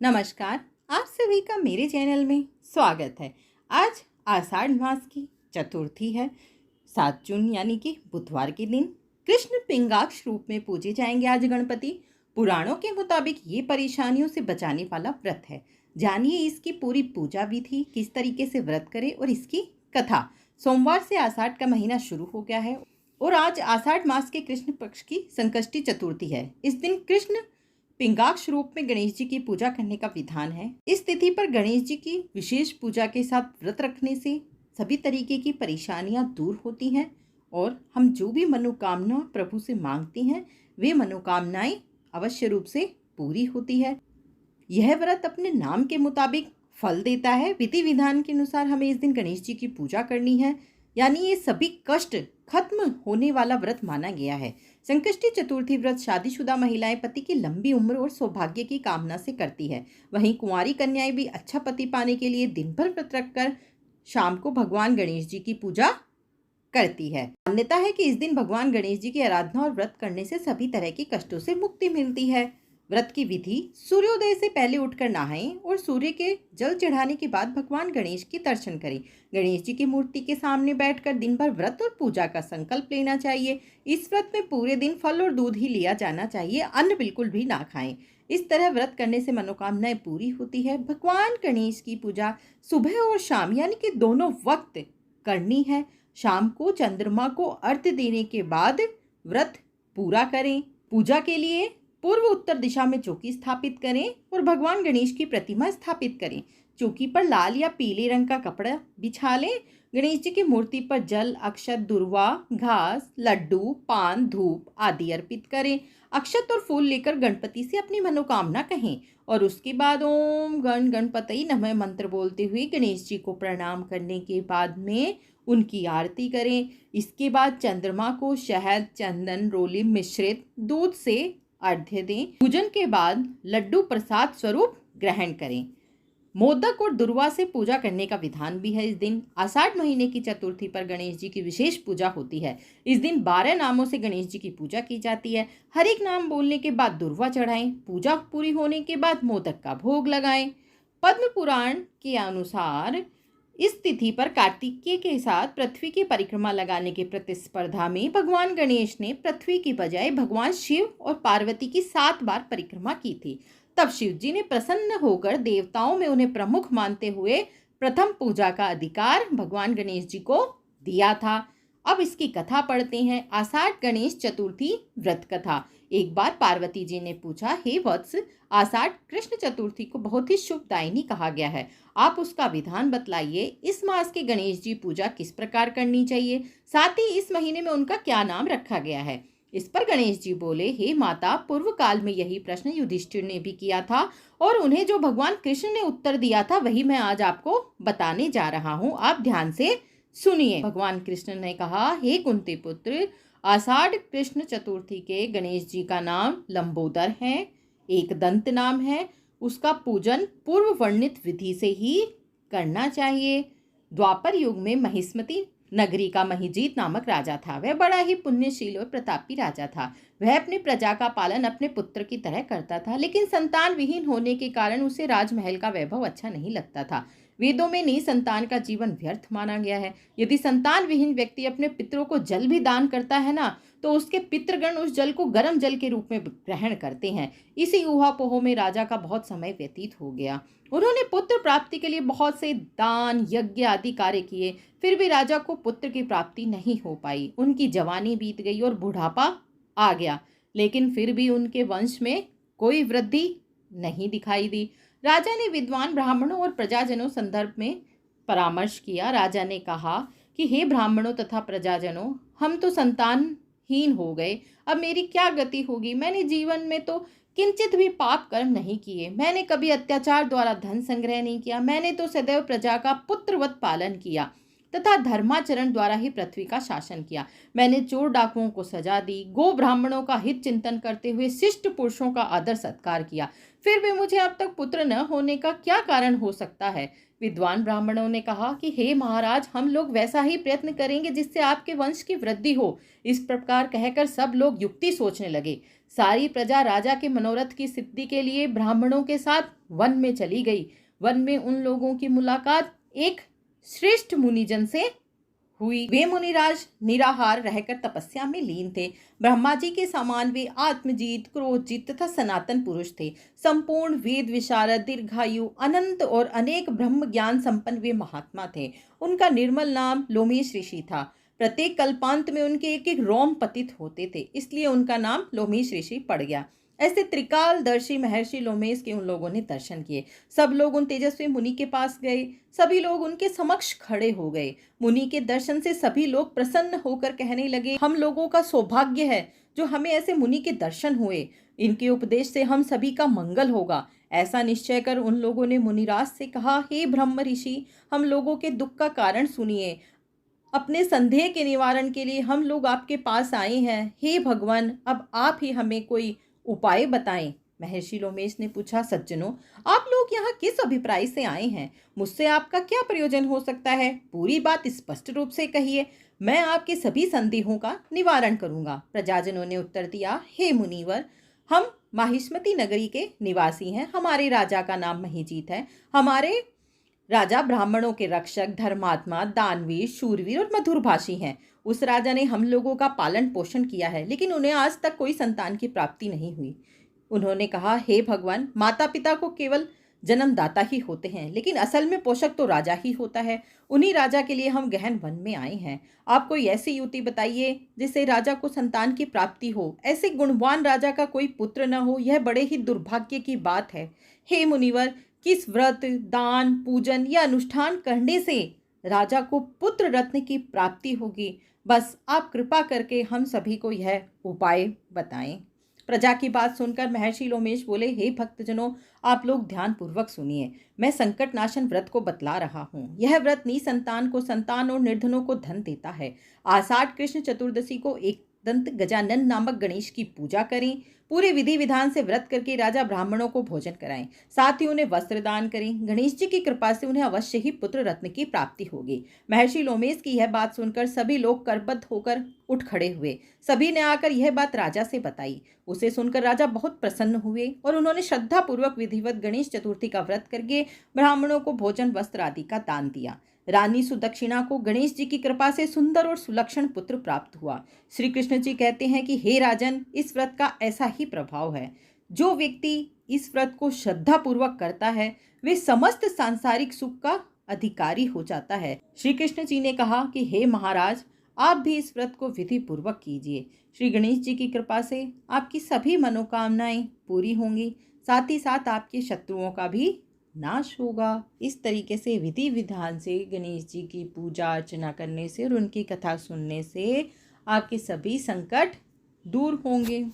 नमस्कार। आप सभी का मेरे चैनल में स्वागत है। आज आषाढ़ मास की चतुर्थी है। 7 जून यानी कि बुधवार के दिन कृष्ण पिंगाक्ष रूप में पूजे जाएंगे आज गणपति। पुराणों के मुताबिक ये परेशानियों से बचाने वाला व्रत है। जानिए इसकी पूरी पूजा विधि, किस तरीके से व्रत करें और इसकी कथा। सोमवार से आषाढ़ का महीना शुरू हो गया है और आज आषाढ़ मास के कृष्ण पक्ष की संकष्टी चतुर्थी है। इस दिन कृष्ण पिंगाक्ष रूप में गणेश जी की पूजा करने का विधान है। इस तिथि पर गणेश जी की विशेष पूजा के साथ व्रत रखने से सभी तरीके की परेशानियां दूर होती हैं और हम जो भी मनोकामना प्रभु से मांगते हैं वे मनोकामनाएं अवश्य रूप से पूरी होती है। यह व्रत अपने नाम के मुताबिक फल देता है। विधि विधान के अनुसार हमें इस दिन गणेश जी की पूजा करनी है, यानी ये सभी कष्ट खत्म होने वाला व्रत माना गया है। संकष्टी चतुर्थी व्रत शादीशुदा महिलाएं पति की लंबी उम्र और सौभाग्य की कामना से करती है। वहीं कुंवारी कन्याएं भी अच्छा पति पाने के लिए दिन भर व्रत रखकर शाम को भगवान गणेश जी की पूजा करती है। मान्यता है कि इस दिन भगवान गणेश जी की आराधना और व्रत करने से सभी तरह की कष्टों से मुक्ति मिलती है। व्रत की विधि: सूर्योदय से पहले उठकर नहाएं और सूर्य के जल चढ़ाने के बाद भगवान गणेश के दर्शन करें। गणेश जी की मूर्ति के सामने बैठकर दिन भर व्रत और पूजा का संकल्प लेना चाहिए। इस व्रत में पूरे दिन फल और दूध ही लिया जाना चाहिए, अन्न बिल्कुल भी ना खाएं। इस तरह व्रत करने से मनोकामनाएं पूरी होती है। भगवान गणेश की पूजा सुबह और शाम यानी कि दोनों वक्त करनी है। शाम को चंद्रमा को अर्घ्य देने के बाद व्रत पूरा करें। पूजा के लिए पूर्व उत्तर दिशा में चौकी स्थापित करें और भगवान गणेश की प्रतिमा स्थापित करें। चौकी पर लाल या पीले रंग का कपड़ा बिछा लें। गणेश जी की मूर्ति पर जल, अक्षत, दुर्वा, घास, लड्डू, पान, धूप आदि अर्पित करें। अक्षत और फूल लेकर गणपति से अपनी मनोकामना कहें और उसके बाद ओम गण गणपतये नमः मंत्र बोलते हुए गणेश जी को प्रणाम करने के बाद में उनकी आरती करें। इसके बाद चंद्रमा को शहद, चंदन, रोली मिश्रित दूध से अर्घ्य दें। पूजन के बाद लड्डू प्रसाद स्वरूप ग्रहण करें। मोदक और दुर्वा से पूजा करने का विधान भी है। इस दिन आषाढ़ महीने की चतुर्थी पर गणेश जी की विशेष पूजा होती है। इस दिन 12 नामों से गणेश जी की पूजा की जाती है। हर एक नाम बोलने के बाद दुर्वा चढ़ाएं। पूजा पूरी होने के बाद मोदक का भोग लगाएं। पद्म पुराण के अनुसार इस तिथि पर कार्तिकेय के साथ पृथ्वी की परिक्रमा लगाने की प्रतिस्पर्धा में भगवान गणेश ने पृथ्वी की बजाय भगवान शिव और पार्वती की 7 बार परिक्रमा की थी। तब शिव जी ने प्रसन्न होकर देवताओं में उन्हें प्रमुख मानते हुए प्रथम पूजा का अधिकार भगवान गणेश जी को दिया था। अब इसकी कथा पढ़ते हैं। आषाढ़ गणेश चतुर्थी व्रत कथा। एक बार पार्वती जी ने पूछा, हे वत्स, आषाढ़ कृष्ण चतुर्थी को बहुत ही शुभदायिनी कहा गया है, आप उसका विधान बतलाइए। इस मास के गणेश जी पूजा किस प्रकार करनी चाहिए, साथ ही इस महीने में उनका क्या नाम रखा गया है। इस पर गणेश जी बोले, हे माता, पूर्व काल में यही प्रश्न युधिष्ठिर ने भी किया था और उन्हें जो भगवान कृष्ण ने उत्तर दिया था वही मैं आज आपको बताने जा रहा हूँ। आप ध्यान से सुनिए। भगवान कृष्ण ने कहा, हे कुंती पुत्र, आषाढ़ कृष्ण चतुर्थी के गणेश जी का नाम लंबोदर है, एक दंत नाम है। उसका पूजन पूर्व वर्णित विधि से ही करना चाहिए। द्वापर युग में महिष्मती नगरी का महिजीत नामक राजा था। वह बड़ा ही पुण्यशील और प्रतापी राजा था। वह अपनी प्रजा का पालन अपने पुत्र की तरह करता था, लेकिन संतान विहीन होने के कारण उसे राजमहल का वैभव अच्छा नहीं लगता था। वेदों में निसंतान का जीवन व्यर्थ माना गया है। यदि संतान विहीन व्यक्ति अपने पितरों को जल भी दान करता है ना, तो उसके पितृगण उस जल को गर्म जल के रूप में ग्रहण करते हैं। इसी ऊहापोह में राजा का बहुत समय व्यतीत हो गया। उन्होंने पुत्र प्राप्ति के लिए बहुत से दान, यज्ञ आदि कार्य किए, फिर भी राजा को पुत्र की प्राप्ति नहीं हो पाई। उनकी जवानी बीत गई और बुढ़ापा आ गया, लेकिन फिर भी उनके वंश में कोई वृद्धि नहीं दिखाई दी। राजा ने विद्वान ब्राह्मणों और प्रजाजनों संदर्भ में परामर्श किया। राजा ने कहा कि हे ब्राह्मणों तथा प्रजाजनों, हम तो संतानहीन हो गए, अब मेरी क्या गति होगी। मैंने जीवन में तो किंचित भी पाप कर्म नहीं किए। मैंने कभी अत्याचार द्वारा धन संग्रह नहीं किया। मैंने तो सदैव प्रजा का पुत्रवत पालन किया तथा धर्माचरण द्वारा ही पृथ्वी का शासन किया। मैंने चोर डाकुओं को सजा दी, गो ब्राह्मणों का हित चिंतन करते हुए शिष्ट पुरुषों का आदर सत्कार किया। फिर भी मुझे अब तक पुत्र न होने का क्या कारण हो सकता है। विद्वान ब्राह्मणों ने कहा कि हे महाराज, हम लोग वैसा ही प्रयत्न करेंगे जिससे आपके वंश की वृद्धि हो। इस प्रकार कहकर सब लोग युक्ति सोचने लगे। सारी प्रजा राजा के मनोरथ की सिद्धि के लिए ब्राह्मणों के साथ वन में चली गई। वन में उन लोगों की मुलाकात एक श्रेष्ठ मुनिजन से हुई। वे मुनिराज निराहार रहकर तपस्या में लीन थे। ब्रह्मा जी के समान वे आत्मजीत, क्रोधजीत तथा सनातन पुरुष थे। संपूर्ण वेद विशारद, दीर्घायु, अनंत और अनेक ब्रह्म ज्ञान संपन्न वे महात्मा थे। उनका निर्मल नाम लोमेश ऋषि था। प्रत्येक कल्पांत में उनके एक एक रोम पतित होते थे, इसलिए उनका नाम लोमेश ऋषि पड़ गया। ऐसे त्रिकालदर्शी महर्षि लोमेश के उन लोगों ने दर्शन किए। सब लोग उन तेजस्वी मुनि के पास गए। सभी लोग उनके समक्ष खड़े हो गए। मुनि के दर्शन से सभी लोग प्रसन्न होकर कहने लगे, हम लोगों का सौभाग्य है जो हमें ऐसे मुनि के दर्शन हुए। इनके उपदेश से हम सभी का मंगल होगा। ऐसा निश्चय कर उन लोगों ने मुनिराज से कहा, हे ब्रह्म ऋषि, हम लोगों के दुख का कारण सुनिए। अपने संदेह के निवारण के लिए हम लोग आपके पास आए हैं। हे भगवान, अब आप ही हमें कोई उपाय बताएं। महर्षि लोमेश ने पूछा, सज्जनों, आप लोग यहाँ किस अभिप्राय से आए हैं? मुझसे आपका क्या प्रयोजन हो सकता है? पूरी बात स्पष्ट रूप से कहिए, मैं आपके सभी संदेहों का निवारण करूंगा। प्रजाजनों ने उत्तर दिया, हे मुनिवर, हम माहिष्मती नगरी के निवासी हैं। हमारे राजा का नाम महीजीत है। हमारे राजा ब्राह्मणों के रक्षक, धर्मात्मा, दानवीर, शूरवीर और मधुरभाषी हैं। उस राजा ने हम लोगों का पालन पोषण किया है, लेकिन उन्हें आज तक कोई संतान की प्राप्ति नहीं हुई। उन्होंने कहा, हे भगवान, माता पिता को केवल जन्मदाता ही होते हैं, लेकिन असल में पोषक तो राजा ही होता है। उन्हीं राजा के लिए हम गहन वन में आए हैं। आप कोई ऐसी युवती बताइए जिससे राजा को संतान की प्राप्ति हो। ऐसे गुणवान राजा का कोई पुत्र न हो, यह बड़े ही दुर्भाग्य की बात है। हे मुनिवर, किस व्रत, दान, पूजन या अनुष्ठान करने से राजा को पुत्र रत्न की प्राप्ति होगी? बस आप कृपा करके हम सभी को यह उपाय बताएं। प्रजा की बात सुनकर महर्षि लोमेश बोले, हे भक्तजनों, आप लोग ध्यान पूर्वक सुनिए। मैं संकट नाशन व्रत को बतला रहा हूँ। यह व्रत निसंतान को संतान और निर्धनों को धन देता है। आषाढ़ कृष्ण चतुर्दशी को एक दंत गजानन नामक गणेश की पूजा करें। पूरे विधि विधान से व्रत करके राजा ब्राह्मणों को भोजन कराएं। साथ ही उन्हें वस्त्र दान करें। गणेश जी की कृपा से उन्हें अवश्य ही पुत्र रत्न की प्राप्ति होगी। महर्षि लोमेश की यह बात सुनकर सभी लोग करबद्ध होकर उठ खड़े हुए। सभी ने आकर यह बात राजा से बताई। उसे सुनकर राजा बहुत प्रसन्न हुए और उन्होंने श्रद्धा पूर्वक विधिवत गणेश चतुर्थी का व्रत करके ब्राह्मणों को भोजन, वस्त्र आदि का दान दिया। रानी सुदक्षिणा को गणेश जी की कृपा से सुंदर और सुलक्षण पुत्र प्राप्त हुआ। श्री कृष्ण जी कहते हैं कि हे राजन, इस व्रत का ऐसा ही प्रभाव है। जो व्यक्ति इस व्रत को श्रद्धा पूर्वक करता है, वे समस्त सांसारिक सुख का अधिकारी हो जाता है। श्री कृष्ण जी ने कहा कि हे महाराज, आप भी इस व्रत को विधि पूर्वक कीजिए। श्री गणेश जी की कृपा से आपकी सभी मनोकामनाएं पूरी होंगी, साथ ही साथ आपके शत्रुओं का भी नाश होगा। इस तरीके से विधि विधान से गणेश जी की पूजा अर्चना करने से और उनकी कथा सुनने से आपके सभी संकट दूर होंगे।